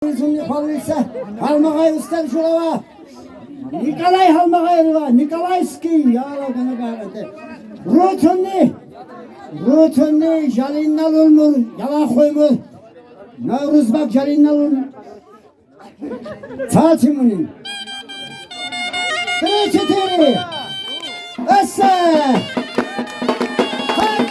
Алмағай ұстар жұрава, Николай Алмағайрова, Николайский, Ротонны, жалиннал олмыр, яла қоймыр, Наурызбак жалиннал олмыр, Цатимунин. 3-4, Әсі! Хат!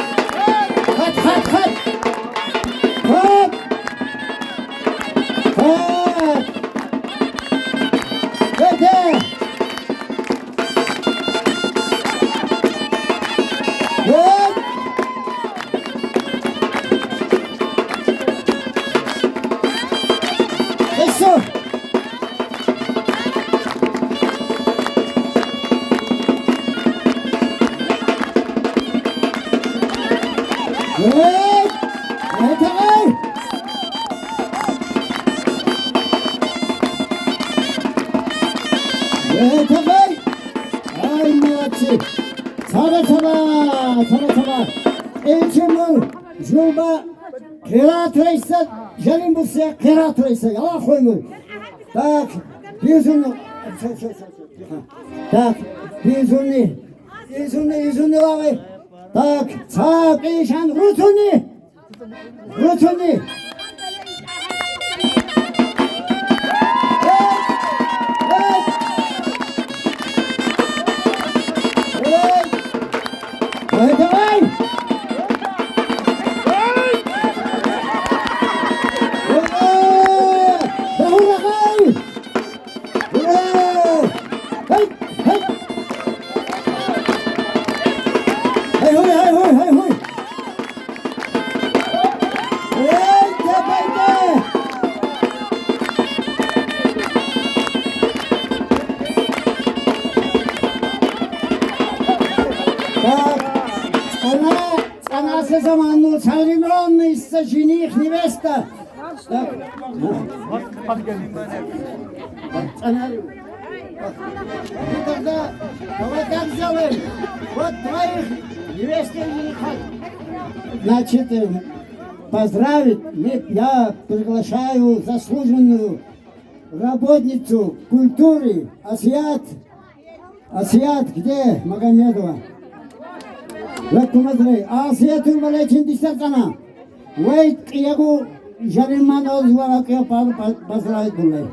Ай, молодцы! Сара. Эльчимул, жолба, қират рейса, жалин бұлса, қират рейса, яла қоймыл. Так, безуны. Так, безуны лағай. Так, цап, ешан, рутуны. Давай! Заманну современный жених, невеста. Тогда давай так сделаем. Вот твоих невест и жениха. Значит, поздравить я приглашаю заслуженную работницу культуры Асият, где Магомедова? Лаккумадрей, Асияту Валечин Дистаркана. Вейт Ягу Жариман Озвалакия поздравить булай.